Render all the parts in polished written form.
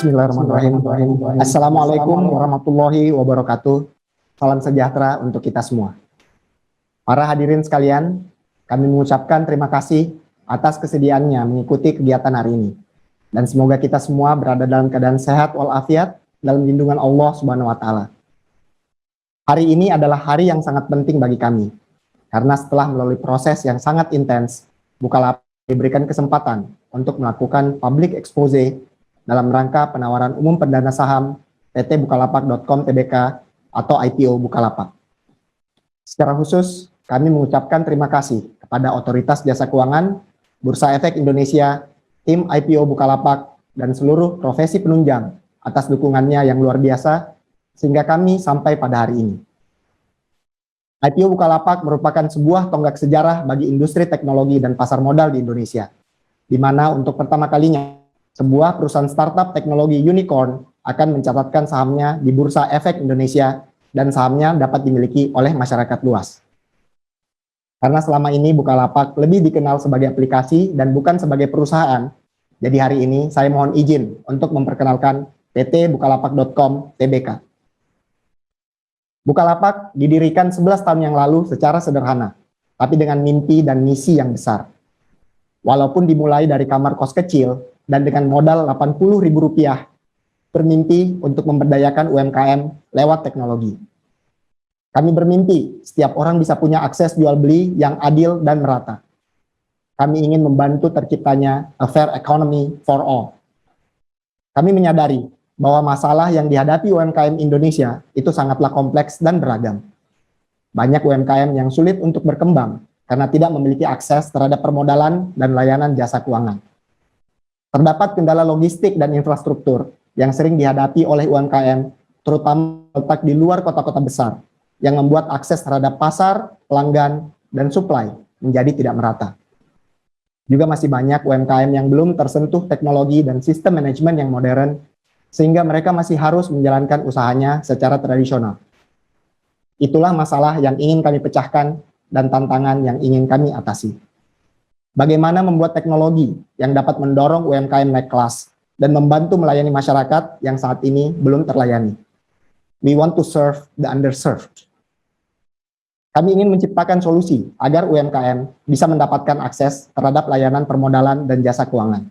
Bismillahirrahmanirrahim. Assalamualaikum warahmatullahi wabarakatuh. Salam sejahtera untuk kita semua. Para hadirin sekalian, kami mengucapkan terima kasih atas kesediaannya mengikuti kegiatan hari ini. Dan semoga kita semua berada dalam keadaan sehat walafiat dalam lindungan Allah Subhanahu wa taala. Hari ini adalah hari yang sangat penting bagi kami. Karena setelah melalui proses yang sangat intens, Bukalapak diberikan kesempatan untuk melakukan public expose dalam rangka penawaran umum perdana saham PT Bukalapak.com Tbk atau IPO Bukalapak. Secara khusus, kami mengucapkan terima kasih kepada Otoritas Jasa Keuangan, Bursa Efek Indonesia, tim IPO Bukalapak, dan seluruh profesi penunjang atas dukungannya yang luar biasa sehingga kami sampai pada hari ini. IPO Bukalapak merupakan sebuah tonggak sejarah bagi industri teknologi dan pasar modal di Indonesia, di mana untuk pertama kalinya sebuah perusahaan startup teknologi unicorn akan mencatatkan sahamnya di Bursa Efek Indonesia dan sahamnya dapat dimiliki oleh masyarakat luas. Karena selama ini Bukalapak lebih dikenal sebagai aplikasi dan bukan sebagai perusahaan, jadi hari ini saya mohon izin untuk memperkenalkan PT Bukalapak.com Tbk. Bukalapak didirikan 11 tahun yang lalu secara sederhana, tapi dengan mimpi dan misi yang besar. Walaupun dimulai dari kamar kos kecil, dan dengan modal Rp80.000, bermimpi untuk memberdayakan UMKM lewat teknologi. Kami bermimpi setiap orang bisa punya akses jual beli yang adil dan merata. Kami ingin membantu terciptanya a fair economy for all. Kami menyadari bahwa masalah yang dihadapi UMKM Indonesia itu sangatlah kompleks dan beragam. Banyak UMKM yang sulit untuk berkembang karena tidak memiliki akses terhadap permodalan dan layanan jasa keuangan. Terdapat kendala logistik dan infrastruktur yang sering dihadapi oleh UMKM, terutama letak di luar kota-kota besar, yang membuat akses terhadap pasar, pelanggan, dan supply menjadi tidak merata. Juga masih banyak UMKM yang belum tersentuh teknologi dan sistem manajemen yang modern, sehingga mereka masih harus menjalankan usahanya secara tradisional. Itulah masalah yang ingin kami pecahkan dan tantangan yang ingin kami atasi. Bagaimana membuat teknologi yang dapat mendorong UMKM naik kelas dan membantu melayani masyarakat yang saat ini belum terlayani. We want to serve the underserved. Kami ingin menciptakan solusi agar UMKM bisa mendapatkan akses terhadap layanan permodalan dan jasa keuangan.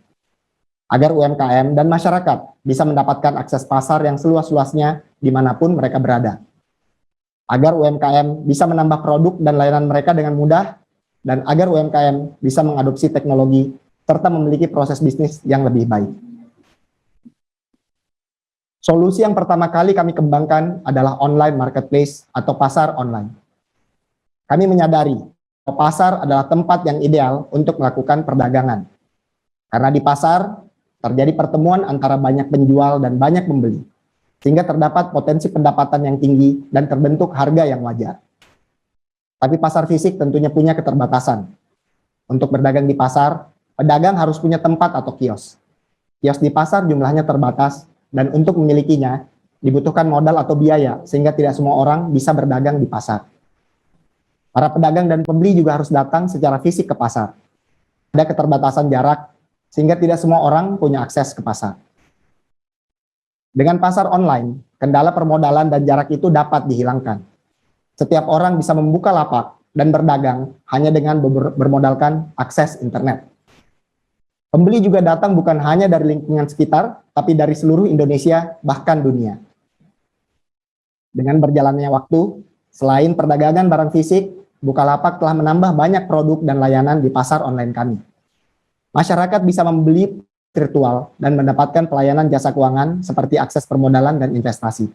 Agar UMKM dan masyarakat bisa mendapatkan akses pasar yang seluas-luasnya dimanapun mereka berada. Agar UMKM bisa menambah produk dan layanan mereka dengan mudah, dan agar UMKM bisa mengadopsi teknologi serta memiliki proses bisnis yang lebih baik. Solusi yang pertama kali kami kembangkan adalah online marketplace atau pasar online. Kami menyadari bahwa pasar adalah tempat yang ideal untuk melakukan perdagangan. Karena di pasar terjadi pertemuan antara banyak penjual dan banyak pembeli, sehingga terdapat potensi pendapatan yang tinggi dan terbentuk harga yang wajar. Tapi pasar fisik tentunya punya keterbatasan. Untuk berdagang di pasar, pedagang harus punya tempat atau kios. Kios di pasar jumlahnya terbatas, dan untuk memilikinya dibutuhkan modal atau biaya, sehingga tidak semua orang bisa berdagang di pasar. Para pedagang dan pembeli juga harus datang secara fisik ke pasar. Ada keterbatasan jarak, sehingga tidak semua orang punya akses ke pasar. Dengan pasar online, kendala permodalan dan jarak itu dapat dihilangkan. Setiap orang bisa membuka lapak dan berdagang hanya dengan bermodalkan akses internet. Pembeli juga datang bukan hanya dari lingkungan sekitar, tapi dari seluruh Indonesia, bahkan dunia. Dengan berjalannya waktu, selain perdagangan barang fisik, Bukalapak telah menambah banyak produk dan layanan di pasar online kami. Masyarakat bisa membeli virtual dan mendapatkan pelayanan jasa keuangan seperti akses permodalan dan investasi.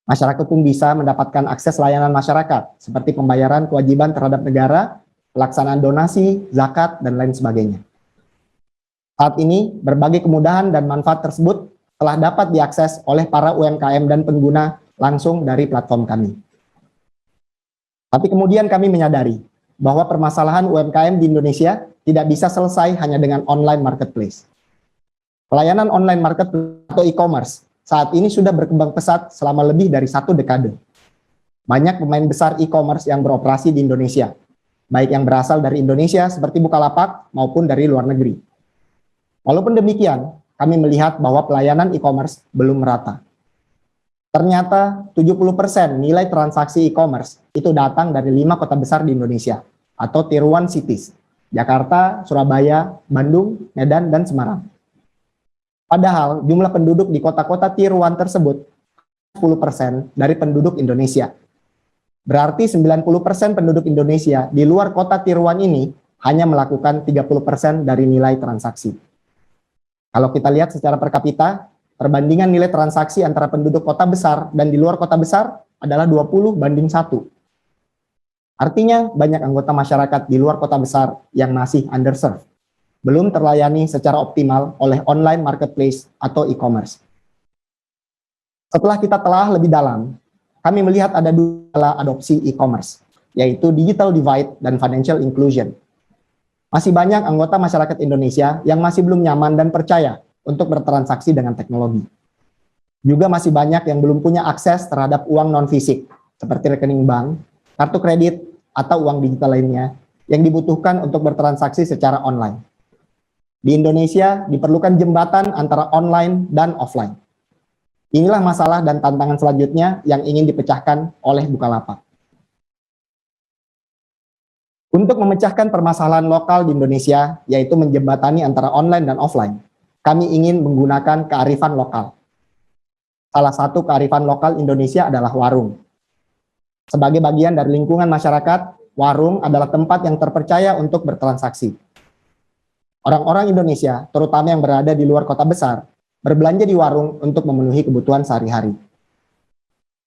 Masyarakat pun bisa mendapatkan akses layanan masyarakat, seperti pembayaran kewajiban terhadap negara, pelaksanaan donasi, zakat, dan lain sebagainya. Saat ini, berbagai kemudahan dan manfaat tersebut telah dapat diakses oleh para UMKM dan pengguna langsung dari platform kami. Tapi kemudian kami menyadari bahwa permasalahan UMKM di Indonesia tidak bisa selesai hanya dengan online marketplace. Pelayanan online marketplace atau e-commerce saat ini sudah berkembang pesat selama lebih dari 1 dekade. Banyak pemain besar e-commerce yang beroperasi di Indonesia, baik yang berasal dari Indonesia seperti Bukalapak maupun dari luar negeri. Walaupun demikian, kami melihat bahwa pelayanan e-commerce belum merata. Ternyata 70% nilai transaksi e-commerce itu datang dari 5 kota besar di Indonesia atau Tier 1 cities, Jakarta, Surabaya, Bandung, Medan, dan Semarang. Padahal jumlah penduduk di kota-kota Tier 1 tersebut 10% dari penduduk Indonesia. Berarti 90% penduduk Indonesia di luar kota Tier 1 ini hanya melakukan 30% dari nilai transaksi. Kalau kita lihat secara per kapita, perbandingan nilai transaksi antara penduduk kota besar dan di luar kota besar adalah 20:1. Artinya banyak anggota masyarakat di luar kota besar yang masih underserved, belum terlayani secara optimal oleh online marketplace atau e-commerce. Setelah kita telah lebih dalam, kami melihat ada 2 adopsi e-commerce, yaitu digital divide dan financial inclusion. Masih banyak anggota masyarakat Indonesia yang masih belum nyaman dan percaya untuk bertransaksi dengan teknologi. Juga masih banyak yang belum punya akses terhadap uang non-fisik, seperti rekening bank, kartu kredit, atau uang digital lainnya yang dibutuhkan untuk bertransaksi secara online. Di Indonesia diperlukan jembatan antara online dan offline. Inilah masalah dan tantangan selanjutnya yang ingin dipecahkan oleh Bukalapak. Untuk memecahkan permasalahan lokal di Indonesia, yaitu menjembatani antara online dan offline, kami ingin menggunakan kearifan lokal. Salah satu kearifan lokal Indonesia adalah warung. Sebagai bagian dari lingkungan masyarakat, warung adalah tempat yang terpercaya untuk bertransaksi. Orang-orang Indonesia, terutama yang berada di luar kota besar, berbelanja di warung untuk memenuhi kebutuhan sehari-hari.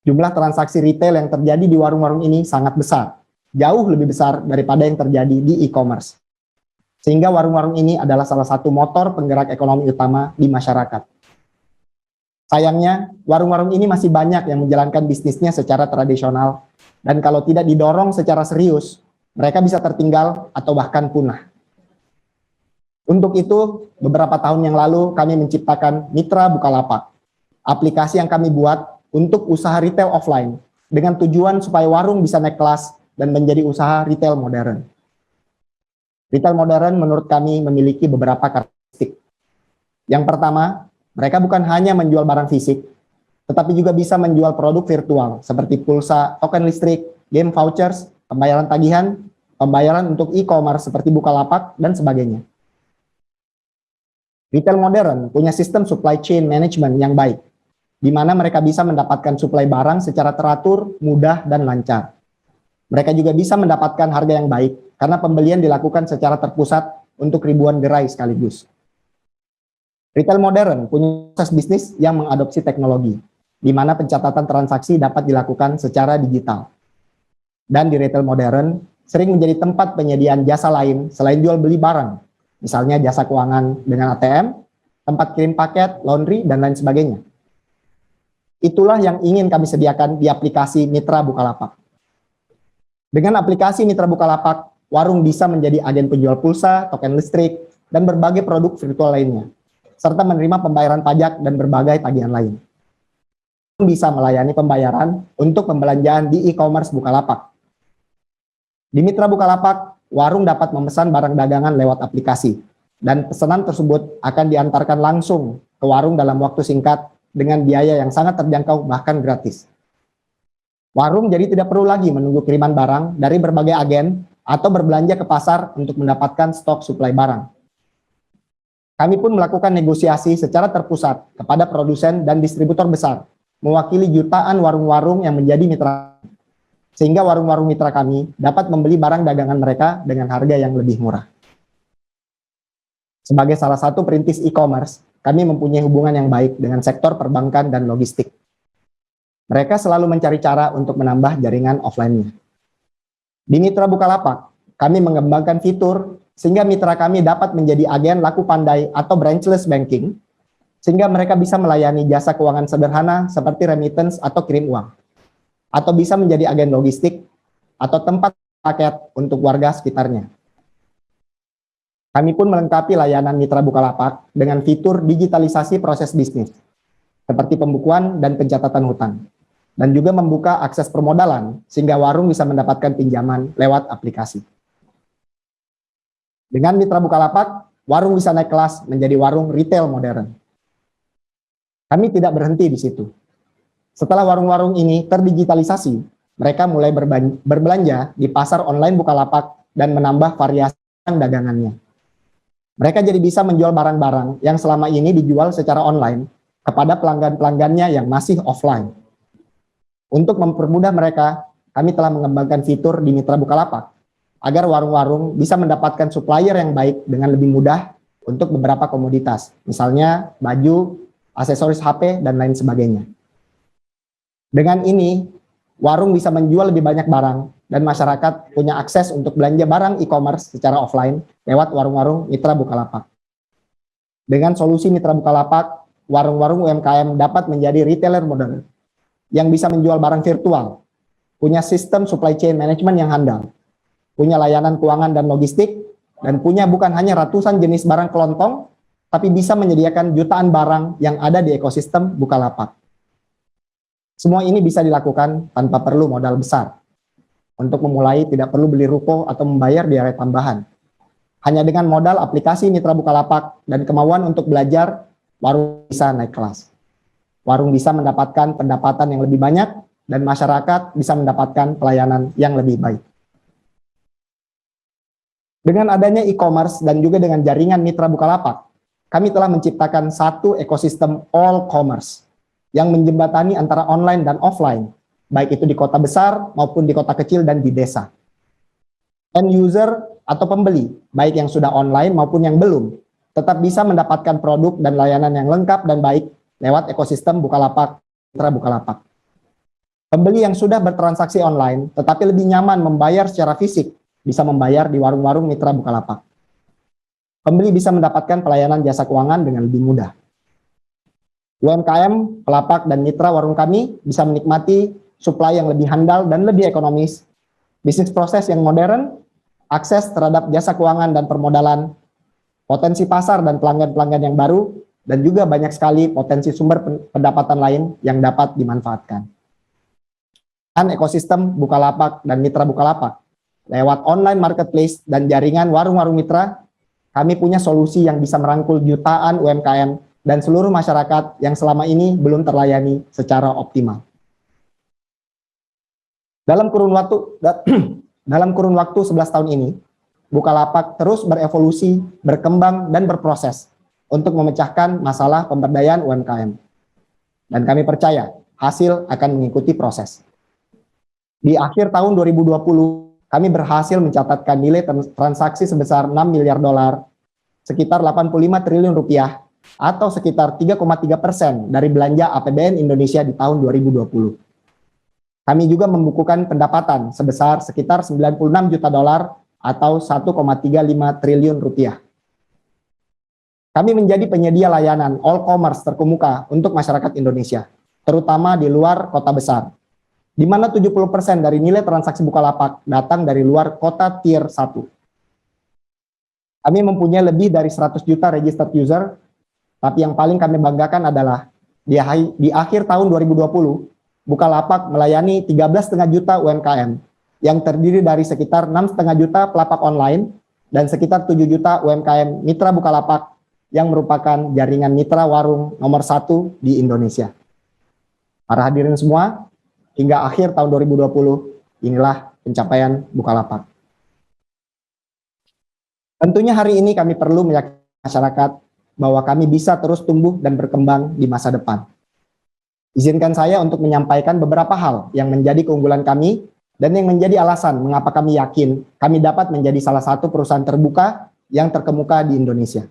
Jumlah transaksi retail yang terjadi di warung-warung ini sangat besar, jauh lebih besar daripada yang terjadi di e-commerce. Sehingga warung-warung ini adalah salah satu motor penggerak ekonomi utama di masyarakat. Sayangnya, warung-warung ini masih banyak yang menjalankan bisnisnya secara tradisional, dan kalau tidak didorong secara serius, mereka bisa tertinggal atau bahkan punah. Untuk itu, beberapa tahun yang lalu kami menciptakan Mitra Bukalapak, aplikasi yang kami buat untuk usaha retail offline, dengan tujuan supaya warung bisa naik kelas dan menjadi usaha retail modern. Retail modern menurut kami memiliki beberapa karakteristik. Yang pertama, mereka bukan hanya menjual barang fisik, tetapi juga bisa menjual produk virtual seperti pulsa, token listrik, game vouchers, pembayaran tagihan, pembayaran untuk e-commerce seperti Bukalapak, dan sebagainya. Retail modern punya sistem supply chain management yang baik, di mana mereka bisa mendapatkan suplai barang secara teratur, mudah, dan lancar. Mereka juga bisa mendapatkan harga yang baik karena pembelian dilakukan secara terpusat untuk ribuan gerai sekaligus. Retail modern punya proses bisnis yang mengadopsi teknologi, di mana pencatatan transaksi dapat dilakukan secara digital. Dan di retail modern sering menjadi tempat penyediaan jasa lain selain jual beli barang, misalnya jasa keuangan dengan ATM, tempat kirim paket, laundry, dan lain sebagainya. Itulah yang ingin kami sediakan di aplikasi Mitra Bukalapak. Dengan aplikasi Mitra Bukalapak, warung bisa menjadi agen penjual pulsa, token listrik, dan berbagai produk virtual lainnya, serta menerima pembayaran pajak dan berbagai tagihan lain. Bisa melayani pembayaran untuk pembelanjaan di e-commerce Bukalapak. Di Mitra Bukalapak, warung dapat memesan barang dagangan lewat aplikasi, dan pesanan tersebut akan diantarkan langsung ke warung dalam waktu singkat dengan biaya yang sangat terjangkau bahkan gratis. Warung jadi tidak perlu lagi menunggu kiriman barang dari berbagai agen atau berbelanja ke pasar untuk mendapatkan stok suplai barang. Kami pun melakukan negosiasi secara terpusat kepada produsen dan distributor besar, mewakili jutaan warung-warung yang menjadi mitra, sehingga warung-warung mitra kami dapat membeli barang dagangan mereka dengan harga yang lebih murah. Sebagai salah satu perintis e-commerce, kami mempunyai hubungan yang baik dengan sektor perbankan dan logistik. Mereka selalu mencari cara untuk menambah jaringan offline-nya. Di Mitra Bukalapak, kami mengembangkan fitur sehingga mitra kami dapat menjadi agen laku pandai atau branchless banking, sehingga mereka bisa melayani jasa keuangan sederhana seperti remittance atau kirim uang, atau bisa menjadi agen logistik atau tempat paket untuk warga sekitarnya. Kami pun melengkapi layanan Mitra Bukalapak dengan fitur digitalisasi proses bisnis, seperti pembukuan dan pencatatan hutang, dan juga membuka akses permodalan sehingga warung bisa mendapatkan pinjaman lewat aplikasi. Dengan Mitra Bukalapak, warung bisa naik kelas menjadi warung retail modern, Kami tidak berhenti di situ. Setelah warung-warung ini terdigitalisasi, mereka mulai berbelanja di pasar online Bukalapak dan menambah variasi dagangannya. Mereka jadi bisa menjual barang-barang yang selama ini dijual secara online kepada pelanggan-pelanggannya yang masih offline. Untuk mempermudah mereka, kami telah mengembangkan fitur di Mitra Bukalapak agar warung-warung bisa mendapatkan supplier yang baik dengan lebih mudah untuk beberapa komoditas, misalnya baju, aksesoris HP, dan lain sebagainya. Dengan ini, warung bisa menjual lebih banyak barang dan masyarakat punya akses untuk belanja barang e-commerce secara offline lewat warung-warung Mitra Bukalapak. Dengan solusi Mitra Bukalapak, warung-warung UMKM dapat menjadi retailer modern yang bisa menjual barang virtual, punya sistem supply chain management yang handal, punya layanan keuangan dan logistik, dan punya bukan hanya ratusan jenis barang kelontong, tapi bisa menyediakan jutaan barang yang ada di ekosistem Bukalapak. Semua ini bisa dilakukan tanpa perlu modal besar. Untuk memulai tidak perlu beli ruko atau membayar biaya tambahan. Hanya dengan modal aplikasi Mitra Bukalapak dan kemauan untuk belajar, warung bisa naik kelas. Warung bisa mendapatkan pendapatan yang lebih banyak dan masyarakat bisa mendapatkan pelayanan yang lebih baik. Dengan adanya e-commerce dan juga dengan jaringan Mitra Bukalapak, kami telah menciptakan satu ekosistem all commerce yang menjembatani antara online dan offline, baik itu di kota besar maupun di kota kecil dan di desa. End user atau pembeli, baik yang sudah online maupun yang belum, tetap bisa mendapatkan produk dan layanan yang lengkap dan baik lewat ekosistem Bukalapak, Mitra Bukalapak. Pembeli yang sudah bertransaksi online, tetapi lebih nyaman membayar secara fisik, bisa membayar di warung-warung Mitra Bukalapak. Pembeli bisa mendapatkan pelayanan jasa keuangan dengan lebih mudah. UMKM, pelapak, dan mitra warung kami bisa menikmati supply yang lebih handal dan lebih ekonomis, bisnis proses yang modern, akses terhadap jasa keuangan dan permodalan, potensi pasar dan pelanggan-pelanggan yang baru, dan juga banyak sekali potensi sumber pendapatan lain yang dapat dimanfaatkan. Dan ekosistem Bukalapak dan Mitra Bukalapak, lewat online marketplace dan jaringan warung-warung mitra, kami punya solusi yang bisa merangkul jutaan UMKM dan seluruh masyarakat yang selama ini belum terlayani secara optimal. Dalam kurun waktu 11 tahun ini, Bukalapak terus berevolusi, berkembang, dan berproses untuk memecahkan masalah pemberdayaan UMKM. Dan kami percaya hasil akan mengikuti proses. Di akhir tahun 2020, kami berhasil mencatatkan nilai transaksi sebesar 6 miliar dolar, sekitar 85 triliun rupiah, atau sekitar 3,3% dari belanja APBN Indonesia di tahun 2020. Kami juga membukukan pendapatan sebesar sekitar 96 juta dolar atau 1,35 triliun rupiah. Kami menjadi penyedia layanan all commerce terkemuka untuk masyarakat Indonesia, terutama di luar kota besar, di mana 70% dari nilai transaksi Bukalapak datang dari luar kota tier 1. Kami mempunyai lebih dari 100 juta registered user. Tapi yang paling kami banggakan adalah di akhir tahun 2020, Bukalapak melayani 13,5 juta UMKM yang terdiri dari sekitar 6,5 juta pelapak online dan sekitar 7 juta UMKM Mitra Bukalapak yang merupakan jaringan mitra warung nomor 1 di Indonesia. Para hadirin semua, hingga akhir tahun 2020, inilah pencapaian Bukalapak. Tentunya hari ini kami perlu meyakinkan masyarakat bahwa kami bisa terus tumbuh dan berkembang di masa depan. Izinkan saya untuk menyampaikan beberapa hal yang menjadi keunggulan kami dan yang menjadi alasan mengapa kami yakin kami dapat menjadi salah satu perusahaan terbuka yang terkemuka di Indonesia.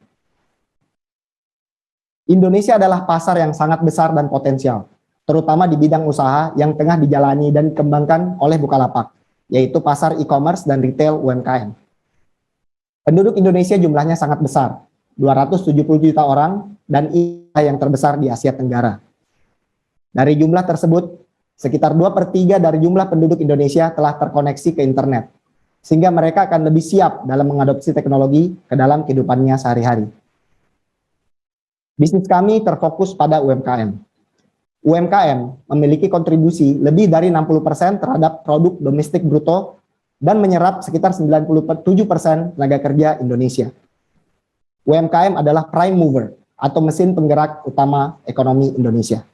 Indonesia adalah pasar yang sangat besar dan potensial, terutama di bidang usaha yang tengah dijalani dan dikembangkan oleh Bukalapak, yaitu pasar e-commerce dan retail UMKM. Penduduk Indonesia jumlahnya sangat besar, 270 juta orang, dan yang terbesar di Asia Tenggara. Dari jumlah tersebut, sekitar 2/3 dari jumlah penduduk Indonesia telah terkoneksi ke internet, sehingga mereka akan lebih siap dalam mengadopsi teknologi ke dalam kehidupannya sehari-hari. Bisnis kami terfokus pada UMKM. UMKM memiliki kontribusi lebih dari 60% terhadap produk domestik bruto dan menyerap sekitar 97% tenaga kerja Indonesia. UMKM adalah prime mover atau mesin penggerak utama ekonomi Indonesia.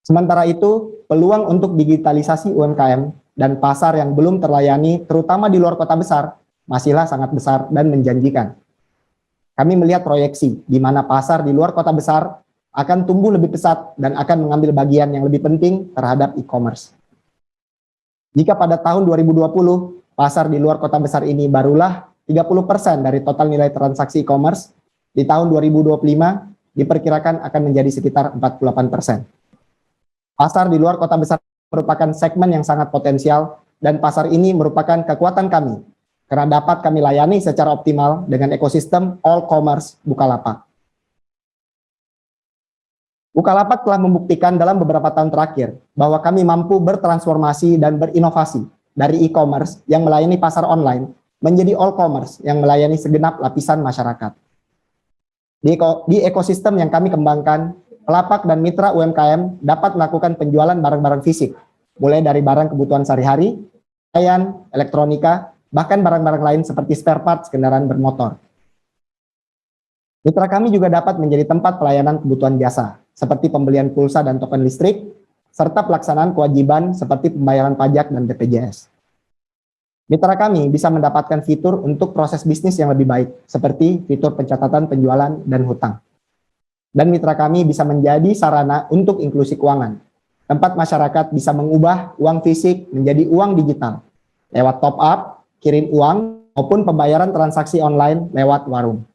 Sementara itu, peluang untuk digitalisasi UMKM dan pasar yang belum terlayani, terutama di luar kota besar, masihlah sangat besar dan menjanjikan. Kami melihat proyeksi di mana pasar di luar kota besar akan tumbuh lebih pesat dan akan mengambil bagian yang lebih penting terhadap e-commerce. Jika pada tahun 2020, pasar di luar kota besar ini barulah 30% dari total nilai transaksi e-commerce, di tahun 2025 diperkirakan akan menjadi sekitar 48%. Pasar di luar kota besar merupakan segmen yang sangat potensial dan pasar ini merupakan kekuatan kami karena dapat kami layani secara optimal dengan ekosistem all commerce Bukalapak. Bukalapak telah membuktikan dalam beberapa tahun terakhir bahwa kami mampu bertransformasi dan berinovasi dari e-commerce yang melayani pasar online menjadi all commerce yang melayani segenap lapisan masyarakat. Di ekosistem yang kami kembangkan, pelapak dan mitra UMKM dapat melakukan penjualan barang-barang fisik, mulai dari barang kebutuhan sehari-hari, pakaian, elektronika, bahkan barang-barang lain seperti spare parts kendaraan bermotor. Mitra kami juga dapat menjadi tempat pelayanan kebutuhan jasa, seperti pembelian pulsa dan token listrik, serta pelaksanaan kewajiban seperti pembayaran pajak dan BPJS. Mitra kami bisa mendapatkan fitur untuk proses bisnis yang lebih baik, seperti fitur pencatatan penjualan dan hutang. Dan mitra kami bisa menjadi sarana untuk inklusi keuangan, tempat masyarakat bisa mengubah uang fisik menjadi uang digital, lewat top up, kirim uang, maupun pembayaran transaksi online lewat warung.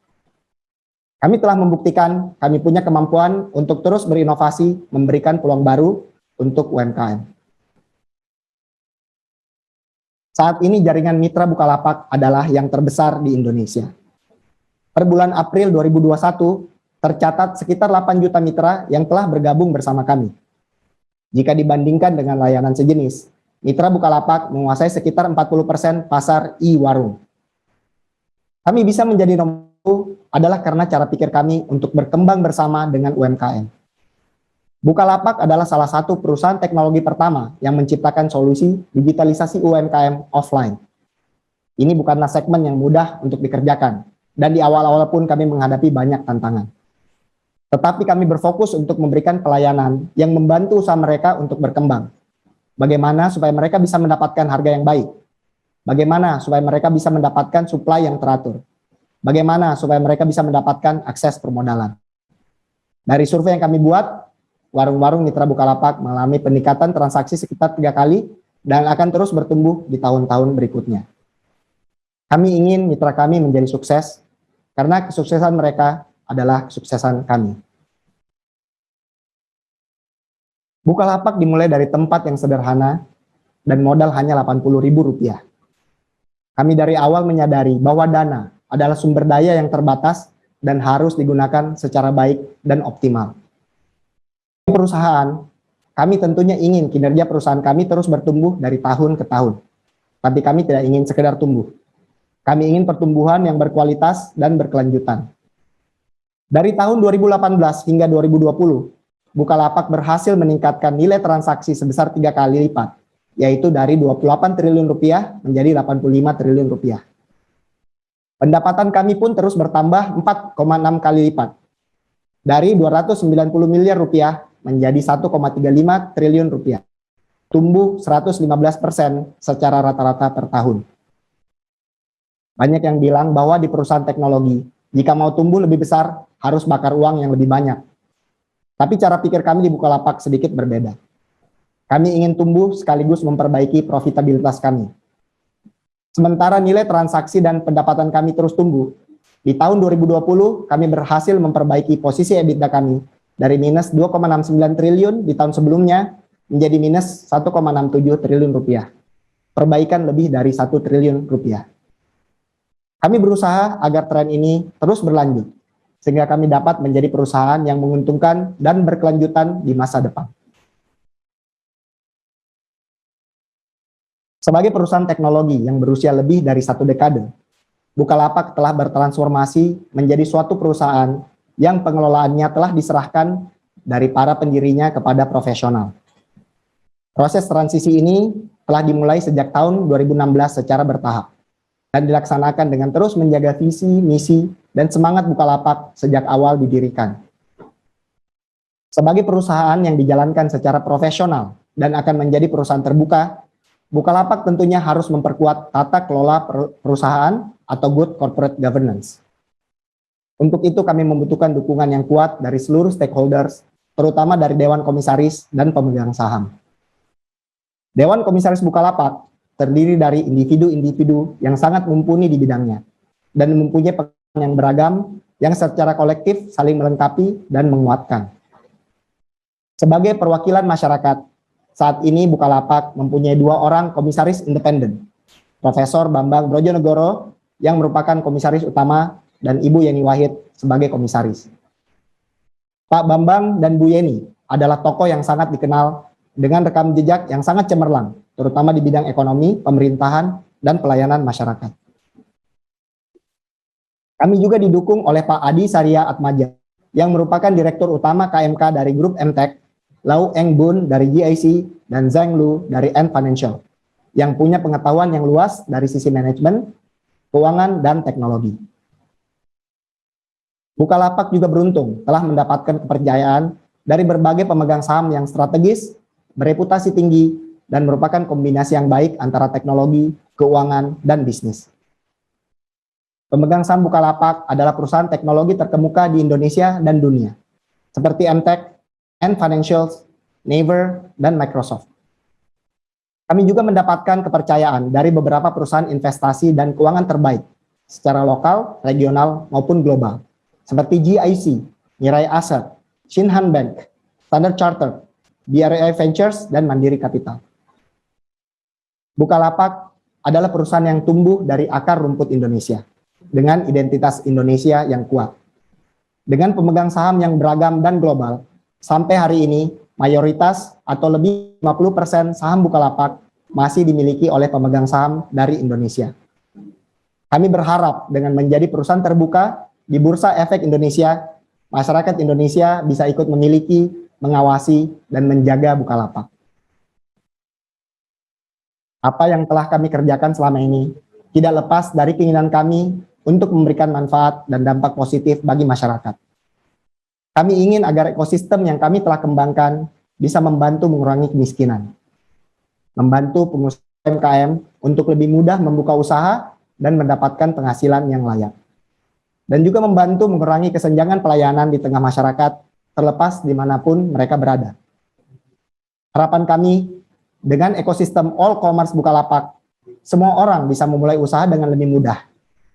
Kami telah membuktikan kami punya kemampuan untuk terus berinovasi, memberikan peluang baru untuk UMKM. Saat ini jaringan mitra Bukalapak adalah yang terbesar di Indonesia. Per bulan April 2021, tercatat sekitar 8 juta mitra yang telah bergabung bersama kami. Jika dibandingkan dengan layanan sejenis, mitra Bukalapak menguasai sekitar 40% pasar e-warung. Kami bisa menjadi nomor 1 adalah karena cara pikir kami untuk berkembang bersama dengan UMKM. Bukalapak adalah salah satu perusahaan teknologi pertama yang menciptakan solusi digitalisasi UMKM offline. Ini bukanlah segmen yang mudah untuk dikerjakan, dan di awal-awal pun kami menghadapi banyak tantangan. Tetapi kami berfokus untuk memberikan pelayanan yang membantu usaha mereka untuk berkembang. Bagaimana supaya mereka bisa mendapatkan harga yang baik? Bagaimana supaya mereka bisa mendapatkan supply yang teratur? Bagaimana supaya mereka bisa mendapatkan akses permodalan? Dari survei yang kami buat, warung-warung mitra Bukalapak mengalami peningkatan transaksi sekitar 3 kali dan akan terus bertumbuh di tahun-tahun berikutnya. Kami ingin mitra kami menjadi sukses karena kesuksesan mereka adalah kesuksesan kami. Bukalapak dimulai dari tempat yang sederhana dan modal hanya Rp80.000. Kami dari awal menyadari bahwa dana adalah sumber daya yang terbatas dan harus digunakan secara baik dan optimal. Di perusahaan, kami tentunya ingin kinerja perusahaan kami terus bertumbuh dari tahun ke tahun. Tapi kami tidak ingin sekedar tumbuh. Kami ingin pertumbuhan yang berkualitas dan berkelanjutan. Dari tahun 2018 hingga 2020, Bukalapak berhasil meningkatkan nilai transaksi sebesar 3 kali lipat, yaitu dari Rp28 triliun menjadi Rp85 triliun. Pendapatan kami pun terus bertambah 4,6 kali lipat, dari Rp290 miliar menjadi Rp1,35 triliun, tumbuh 115% secara rata-rata per tahun. Banyak yang bilang bahwa di perusahaan teknologi, jika mau tumbuh lebih besar, harus bakar uang yang lebih banyak. Tapi cara pikir kami di Bukalapak sedikit berbeda. Kami ingin tumbuh sekaligus memperbaiki profitabilitas kami. Sementara nilai transaksi dan pendapatan kami terus tumbuh, di tahun 2020 kami berhasil memperbaiki posisi EBITDA kami dari minus Rp2,69 triliun di tahun sebelumnya menjadi minus Rp1,67 triliun. Perbaikan lebih dari Rp1 triliun. Kami berusaha agar tren ini terus berlanjut, sehingga kami dapat menjadi perusahaan yang menguntungkan dan berkelanjutan di masa depan. Sebagai perusahaan teknologi yang berusia lebih dari 1 dekade, Bukalapak telah bertransformasi menjadi suatu perusahaan yang pengelolaannya telah diserahkan dari para pendirinya kepada profesional. Proses transisi ini telah dimulai sejak tahun 2016 secara bertahap. dan dilaksanakan dengan terus menjaga visi, misi, dan semangat Bukalapak sejak awal didirikan. Sebagai perusahaan yang dijalankan secara profesional dan akan menjadi perusahaan terbuka, Bukalapak tentunya harus memperkuat tata kelola perusahaan atau good corporate governance. Untuk itu kami membutuhkan dukungan yang kuat dari seluruh stakeholders, terutama dari Dewan Komisaris dan pemegang saham. Dewan Komisaris Bukalapak terdiri dari individu-individu yang sangat mumpuni di bidangnya dan mempunyai pengalaman yang beragam yang secara kolektif saling melengkapi dan menguatkan. Sebagai perwakilan masyarakat, saat ini Bukalapak mempunyai 2 orang komisaris independen, Profesor Bambang Brojonegoro yang merupakan komisaris utama dan Ibu Yeni Wahid sebagai komisaris. Pak Bambang dan Bu Yeni adalah tokoh yang sangat dikenal dengan rekam jejak yang sangat cemerlang, terutama di bidang ekonomi, pemerintahan, dan pelayanan masyarakat. Kami juga didukung oleh Pak Adi Saria Atmaja, yang merupakan Direktur Utama KMK dari Grup MTech, Lau Eng Bun dari GIC, dan Zhang Lu dari Ant Financial, yang punya pengetahuan yang luas dari sisi manajemen, keuangan, dan teknologi. Bukalapak juga beruntung telah mendapatkan kepercayaan dari berbagai pemegang saham yang strategis, bereputasi tinggi, dan merupakan kombinasi yang baik antara teknologi, keuangan, dan bisnis. Pemegang saham Bukalapak adalah perusahaan teknologi terkemuka di Indonesia dan dunia, seperti MTech, Ant Financial, Naver, dan Microsoft. Kami juga mendapatkan kepercayaan dari beberapa perusahaan investasi dan keuangan terbaik secara lokal, regional, maupun global, seperti GIC, Mirai Asset, Shinhan Bank, Standard Chartered, BRI Ventures, dan Mandiri Capital. Bukalapak adalah perusahaan yang tumbuh dari akar rumput Indonesia, dengan identitas Indonesia yang kuat. Dengan pemegang saham yang beragam dan global, sampai hari ini, mayoritas atau lebih 50% saham Bukalapak masih dimiliki oleh pemegang saham dari Indonesia. Kami berharap dengan menjadi perusahaan terbuka di Bursa Efek Indonesia, masyarakat Indonesia bisa ikut memiliki, mengawasi, dan menjaga Bukalapak. Apa yang telah kami kerjakan selama ini tidak lepas dari keinginan kami untuk memberikan manfaat dan dampak positif bagi masyarakat. Kami ingin agar ekosistem yang kami telah kembangkan bisa membantu mengurangi kemiskinan, membantu pengusaha UMKM untuk lebih mudah membuka usaha dan mendapatkan penghasilan yang layak, dan juga membantu mengurangi kesenjangan pelayanan di tengah masyarakat terlepas dimanapun mereka berada. Harapan kami, dengan ekosistem all commerce Bukalapak, semua orang bisa memulai usaha dengan lebih mudah,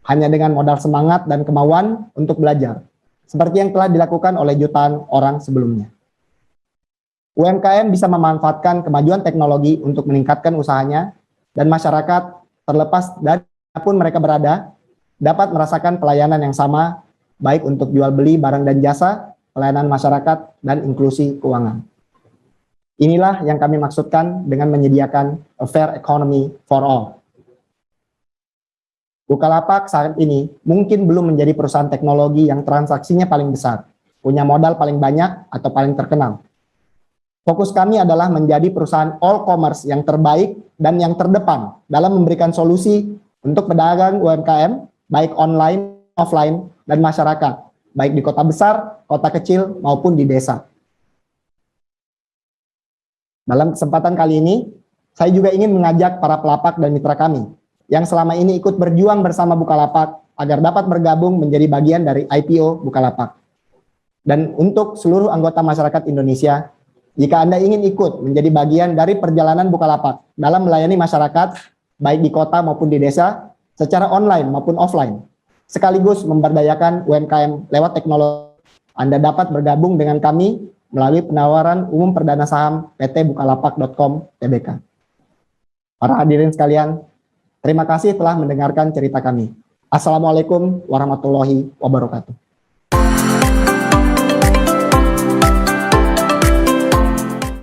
hanya dengan modal semangat dan kemauan untuk belajar, seperti yang telah dilakukan oleh jutaan orang sebelumnya. UMKM bisa memanfaatkan kemajuan teknologi untuk meningkatkan usahanya, dan masyarakat, terlepas dari dimanapun mereka berada, dapat merasakan pelayanan yang sama, baik untuk jual beli barang dan jasa, pelayanan masyarakat, dan inklusi keuangan. Inilah yang kami maksudkan dengan menyediakan a fair economy for all. Bukalapak saat ini mungkin belum menjadi perusahaan teknologi yang transaksinya paling besar, punya modal paling banyak atau paling terkenal. Fokus kami adalah menjadi perusahaan all commerce yang terbaik dan yang terdepan dalam memberikan solusi untuk pedagang UMKM, baik online, offline, dan masyarakat, baik di kota besar, kota kecil, maupun di desa. Dalam kesempatan kali ini, saya juga ingin mengajak para pelapak dan mitra kami yang selama ini ikut berjuang bersama Bukalapak agar dapat bergabung menjadi bagian dari IPO Bukalapak. Dan untuk seluruh anggota masyarakat Indonesia, jika Anda ingin ikut menjadi bagian dari perjalanan Bukalapak dalam melayani masyarakat, baik di kota maupun di desa, secara online maupun offline, sekaligus memberdayakan UMKM lewat teknologi, Anda dapat bergabung dengan kami melalui penawaran umum perdana saham PT Bukalapak.com Tbk. Para hadirin sekalian, terima kasih telah mendengarkan cerita kami. Assalamualaikum warahmatullahi wabarakatuh.